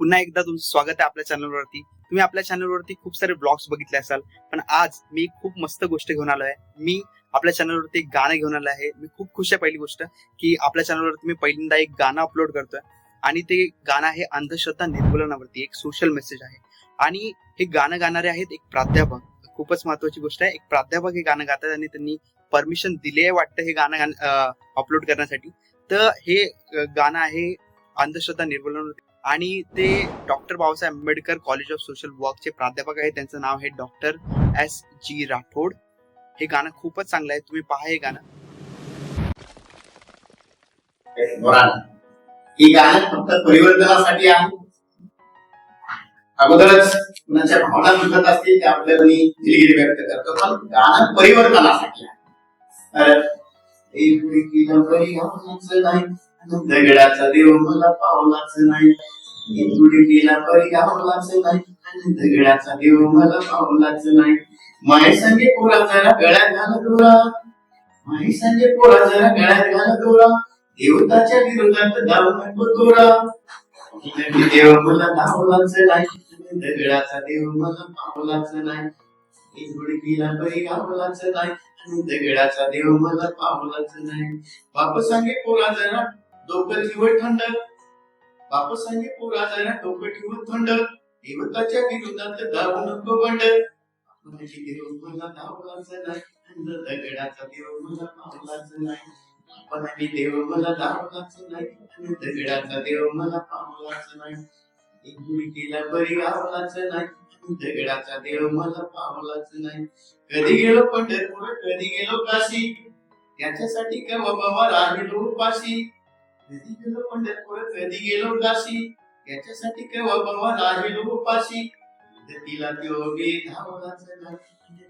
पुन्हा एकदा तुमचं स्वागत आहे आपल्या चॅनलवरती. तुम्ही आपल्या चॅनलवरती खूप सारे ब्लॉग्स बघितले असाल, पण आज मी खूप मस्त गोष्ट घेऊन आलो आहे. मी आपल्या चॅनलवरती एक गाणं घेऊन आलो आहे. मी खूप खुश आहे पहिली गोष्ट की आपल्या चॅनलवरती मी पहिल्यांदा एक गाणं अपलोड करतोय आणि ते गाणं आहे अंधश्रद्धा निर्मूलनावरती. एक सोशल मेसेज आहे आणि हे गाणं गाणारे आहेत एक प्राध्यापक. खूपच महत्वाची गोष्ट आहे, एक प्राध्यापक हे गाणं गातात आणि त्यांनी परमिशन दिली आहे वाटतं हे गाणं अपलोड करण्यासाठी. तर हे गाणं आहे अंधश्रद्धा निर्मूलनावरती आणि ते doctor Babasaheb Ambedkar college of social वर्कचे प्राध्यापक आहेत. त्यांचं नाव आहे डॉक्टर S.G. राठोड. हे गाणं खूपच चांगलं आहे, तुम्ही पहा हे गाणं. ही गाणं फक्त परिवर्तनासाठी आहे. अगोदरच कुणाच्या भावना दुखत असतील ते आपल्याला मी दिलगिरी व्यक्त करतो, पण गाणं परिवर्तनासाठी आहे. नाही दगडाचा देव मला पावलाच नाही, केला परिगावलाच नाही, दगडाचा देव मला पावलाच नाही. माय संगे पोरा जरा गळ्यात घाल दोरा, माय संगे पोरा जरा गळ्यात घाल दोरा, देवताच्या विरोधात धावू नको तोरा. देव मला धावलाच नाही, दगडाचा देव मला पावलाच नाही, केला परिगावलाच नाही, दगडाचा देव मला पावलाच नाही. बाप सांगे पोरा जरा डोकं ठेव थंड, बाप सांगे पोरा जरा डोकं ठेव थंड, देवताच्या विरोधात धावू नको बंड. देव मला धावलाच नाही, दगडाचा देव मला पावलाच नाही. पण देव मला धावलाच नाही, दगडाचा देव मला पावलाच नाही. केला बरी गावलाच नाही, दगडाचा देव मला पावलाच नाही. कधी गेलो पंढरपूर, कधी गेलो काशी, त्याच्यासाठी केव्हा बाबा राहिलो उपाशी. कधी गेलो पंढरपूर, कधी गेलो काशी, त्याच्यासाठी केव्हा बाबा राहिलो उपाशी. तिला देव बी धावलाच नाही,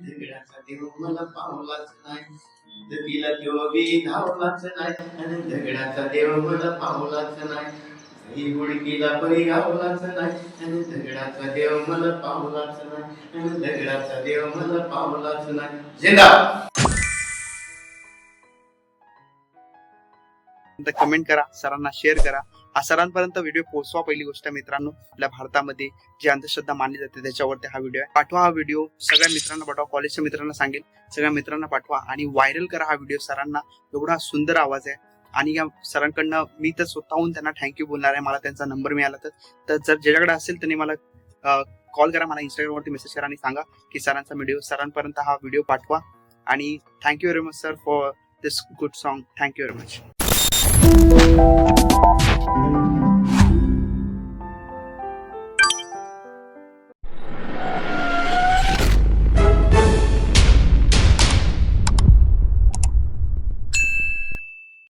दगडाचा देव मला पावलाच नाही. तिला देव बी धावलाच नाही, दगडाचा देव मला पावलाच नाही. ही गुडकीला बरी गावलाच नाही, दगडाचा देव मला पावलाच नाही, दगडाचा देव मला पावलाच नाही. जिंदाबाद. कमेंट करा, सरांना शेअर करा, हा सरांपर्यंत व्हिडिओ पोहोचवा. पहिली गोष्ट मित्रांनो, आपल्या भारतामध्ये जी अंधश्रद्धा मानली जाते त्याच्यावरती हा व्हिडिओ आहे. पाठवा, हा व्हिडिओ सगळ्या मित्रांना पाठवा, कॉलेजच्या मित्रांना सांगेल, सगळ्या मित्रांना पाठवा आणि व्हायरल करा हा व्हिडिओ. सरांना एवढा सुंदर आवाज आहे आणि या सरांकडनं मी तर स्वतःहून त्यांना थँक्यू बोलणार आहे. मला त्यांचा नंबर मिळाला तर जर ज्याच्याकडे असेल त्यांनी मला कॉल करा, मला इंस्टाग्रामवरती मेसेज करा आणि सांगा की सरांचा व्हिडिओ सरांपर्यंत हा व्हिडिओ पाठवा. आणि thank you very much sir for this good song. Thank you very much.